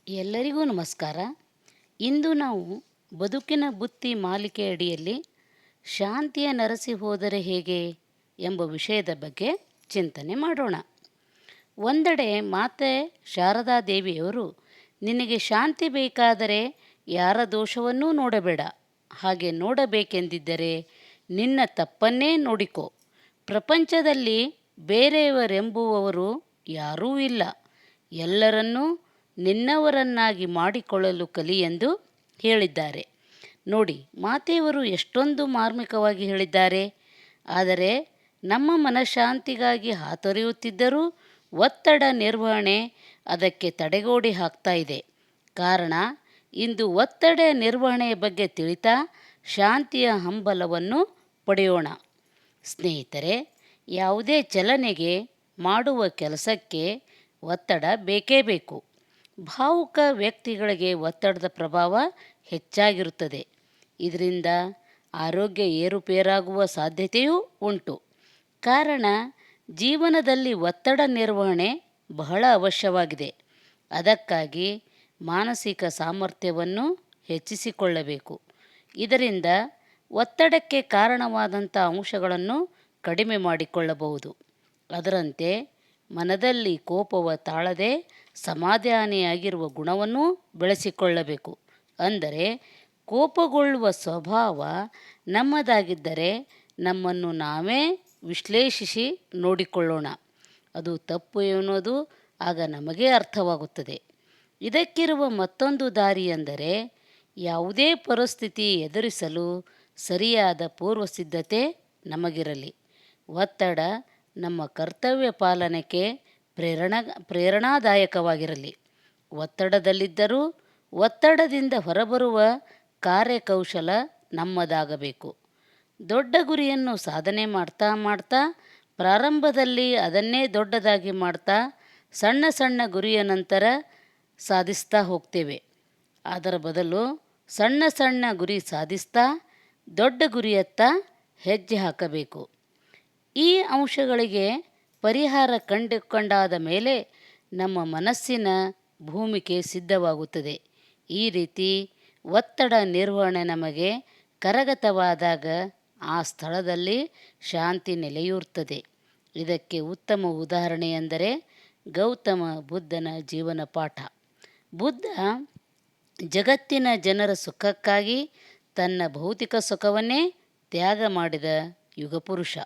ಎಲ್ಲರಿಗೂ ನಮಸ್ಕಾರ. ಇಂದು ನಾವು ಬದುಕಿನ ಬುತ್ತಿ ಮಾಲಿಕೆ ಅಡಿಯಲ್ಲಿ ಶಾಂತಿಯ ನರಸಿ ಹೋದರೆ ಹೇಗೆ ಎಂಬ ವಿಷಯದ ಬಗ್ಗೆ ಚಿಂತನೆ ಮಾಡೋಣ. ಒಂದೆಡೆ ಮಾತೆ ಶಾರದಾ ದೇವಿಯವರು, ನಿನಗೆ ಶಾಂತಿ ಬೇಕಾದರೆ ಯಾರ ದೋಷವನ್ನೂ ನೋಡಬೇಡ, ಹಾಗೆ ನೋಡಬೇಕೆಂದಿದ್ದರೆ ನಿನ್ನ ತಪ್ಪನ್ನೇ ನೋಡಿಕೋ, ಪ್ರಪಂಚದಲ್ಲಿ ಬೇರೆಯವರೆಂಬುವವರು ಯಾರೂ ಇಲ್ಲ, ಎಲ್ಲರನ್ನೂ ನಿನ್ನವರನ್ನಾಗಿ ಮಾಡಿಕೊಳ್ಳಲು ಕಲಿ ಎಂದು ಹೇಳಿದ್ದಾರೆ. ನೋಡಿ, ಮಾತೆಯವರು ಎಷ್ಟೊಂದು ಮಾರ್ಮಿಕವಾಗಿ ಹೇಳಿದ್ದಾರೆ. ಆದರೆ ನಮ್ಮ ಮನಃಶಾಂತಿಗಾಗಿ ಹಾತೊರೆಯುತ್ತಿದ್ದರೂ ಒತ್ತಡ ನಿರ್ವಹಣೆ ಅದಕ್ಕೆ ತಡೆಗೋಡೆ ಹಾಕ್ತಾ ಇದೆ. ಕಾರಣ, ಇಂದು ಒತ್ತಡ ನಿರ್ವಹಣೆಯ ಬಗ್ಗೆ ತಿಳಿತಾ ಶಾಂತಿಯ ಹಂಬಲವನ್ನು ಪಡೆಯೋಣ. ಸ್ನೇಹಿತರೆ, ಯಾವುದೇ ಚಲನೆಗೆ, ಮಾಡುವ ಕೆಲಸಕ್ಕೆ ಒತ್ತಡ ಬೇಕೇ ಬೇಕು. ಭಾವುಕ ವ್ಯಕ್ತಿಗಳಿಗೆ ಒತ್ತಡದ ಪ್ರಭಾವ ಹೆಚ್ಚಾಗಿರುತ್ತದೆ. ಇದರಿಂದ ಆರೋಗ್ಯ ಏರುಪೇರಾಗುವ ಸಾಧ್ಯತೆಯೂ ಉಂಟು. ಕಾರಣ, ಜೀವನದಲ್ಲಿ ಒತ್ತಡ ನಿರ್ವಹಣೆ ಬಹಳ ಅವಶ್ಯವಾಗಿದೆ. ಅದಕ್ಕಾಗಿ ಮಾನಸಿಕ ಸಾಮರ್ಥ್ಯವನ್ನು ಹೆಚ್ಚಿಸಿಕೊಳ್ಳಬೇಕು. ಇದರಿಂದ ಒತ್ತಡಕ್ಕೆ ಕಾರಣವಾದಂಥ ಅಂಶಗಳನ್ನು ಕಡಿಮೆ ಮಾಡಿಕೊಳ್ಳಬಹುದು. ಅದರಂತೆ ಮನದಲ್ಲಿ ಕೋಪವ ತಾಳದೆ ಸಮಾಧಾನಿಯಾಗಿರುವ ಗುಣವನ್ನು ಬೆಳೆಸಿಕೊಳ್ಳಬೇಕು. ಅಂದರೆ, ಕೋಪಗೊಳ್ಳುವ ಸ್ವಭಾವ ನಮ್ಮದಾಗಿದ್ದರೆ ನಮ್ಮನ್ನು ನಾವೇ ವಿಶ್ಲೇಷಿಸಿ ನೋಡಿಕೊಳ್ಳೋಣ. ಅದು ತಪ್ಪು ಎನ್ನುವುದು ಆಗ ನಮಗೇ ಅರ್ಥವಾಗುತ್ತದೆ. ಇದಕ್ಕಿರುವ ಮತ್ತೊಂದು ದಾರಿ ಎಂದರೆ, ಯಾವುದೇ ಪರಿಸ್ಥಿತಿ ಎದುರಿಸಲು ಸರಿಯಾದ ಪೂರ್ವಸಿದ್ಧತೆ ನಮಗಿರಲಿ. ಒತ್ತಡ ನಮ್ಮ ಕರ್ತವ್ಯ ಪಾಲನೆಗೆ ಪ್ರೇರಣಾದಾಯಕವಾಗಿರಲಿ. ಒತ್ತಡದಲ್ಲಿದ್ದರೂ ಒತ್ತಡದಿಂದ ಹೊರಬರುವ ಕಾರ್ಯಕೌಶಲ ನಮ್ಮದಾಗಬೇಕು. ದೊಡ್ಡ ಗುರಿಯನ್ನು ಸಾಧನೆ ಮಾಡ್ತಾ ಪ್ರಾರಂಭದಲ್ಲಿ ಅದನ್ನೇ ದೊಡ್ಡದಾಗಿ ಮಾಡ್ತಾ ಸಣ್ಣ ಸಣ್ಣ ಗುರಿಯ ನಂತರ ಸಾಧಿಸ್ತಾ ಹೋಗ್ತೇವೆ. ಅದರ ಬದಲು ಸಣ್ಣ ಸಣ್ಣ ಗುರಿ ಸಾಧಿಸ್ತಾ ದೊಡ್ಡ ಗುರಿಯತ್ತ ಹೆಜ್ಜೆ ಹಾಕಬೇಕು. ಈ ಅಂಶಗಳಿಗೆ ಪರಿಹಾರ ಕಂಡುಕೊಂಡಾದ ಮೇಲೆ ನಮ್ಮ ಮನಸ್ಸಿನ ಭೂಮಿಕೆ ಸಿದ್ಧವಾಗುತ್ತದೆ. ಈ ರೀತಿ ಒತ್ತಡ ನಿರ್ವಹಣೆ ನಮಗೆ ಕರಗತವಾದಾಗ ಆ ಸ್ಥಳದಲ್ಲಿ ಶಾಂತಿ ನೆಲೆಯೂರುತ್ತದೆ. ಇದಕ್ಕೆ ಉತ್ತಮ ಉದಾಹರಣೆ ಎಂದರೆ ಗೌತಮ ಬುದ್ಧನ ಜೀವನ ಪಾಠ. ಬುದ್ಧ ಜಗತ್ತಿನ ಜನರ ಸುಖಕ್ಕಾಗಿ ತನ್ನ ಭೌತಿಕ ಸುಖವನ್ನೇ ತ್ಯಾಗ ಮಾಡಿದ ಯುಗಪುರುಷ.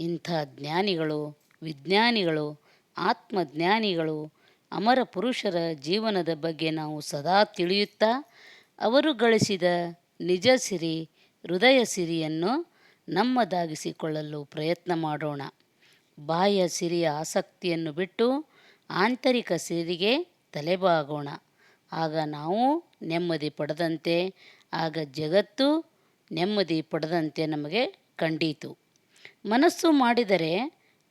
ಇಂಥ ಜ್ಞಾನಿಗಳು, ವಿಜ್ಞಾನಿಗಳು, ಆತ್ಮಜ್ಞಾನಿಗಳು, ಅಮರ ಪುರುಷರ ಜೀವನದ ಬಗ್ಗೆ ನಾವು ಸದಾ ತಿಳಿಯುತ್ತಾ ಅವರು ಗಳಿಸಿದ ನಿಜ ಸಿರಿ, ಹೃದಯ ಸಿರಿಯನ್ನು ನಮ್ಮದಾಗಿಸಿಕೊಳ್ಳಲು ಪ್ರಯತ್ನ ಮಾಡೋಣ. ಬಾಹ್ಯ ಸಿರಿಯ ಆಸಕ್ತಿಯನ್ನು ಬಿಟ್ಟು ಆಂತರಿಕ ಸಿರಿಗೆ ತಲೆಬಾಗೋಣ. ಆಗ ನಾವು ನೆಮ್ಮದಿ ಪಡೆದಂತೆ, ಆಗ ಜಗತ್ತು ನೆಮ್ಮದಿ ಪಡೆದಂತೆ ನಮಗೆ ಕಂಡೀತು. ಮನಸ್ಸು ಮಾಡಿದರೆ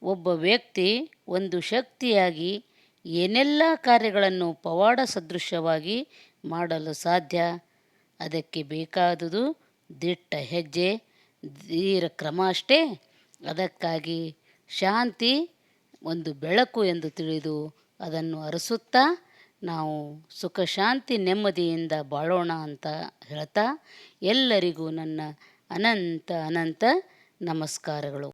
ಒಬ್ಬ ವ್ಯಕ್ತಿ ಒಂದು ಶಕ್ತಿಯಾಗಿ ಏನೆಲ್ಲ ಕಾರ್ಯಗಳನ್ನು ಪವಾಡ ಸದೃಶವಾಗಿ ಮಾಡಲು ಸಾಧ್ಯ. ಅದಕ್ಕೆ ಬೇಕಾದುದು ದಿಟ್ಟ ಹೆಜ್ಜೆ, ಧೀರ ಕ್ರಮ ಅಷ್ಟೇ. ಅದಕ್ಕಾಗಿ ಶಾಂತಿ ಒಂದು ಬೆಳಕು ಎಂದು ತಿಳಿದು ಅದನ್ನು ಅರಸುತ್ತಾ ನಾವು ಸುಖ ಶಾಂತಿ ನೆಮ್ಮದಿಯಿಂದ ಬಾಳೋಣ ಅಂತ ಹೇಳ್ತಾ ಎಲ್ಲರಿಗೂ ನನ್ನ ಅನಂತ ಅನಂತ ನಮಸ್ಕಾರಗಳು.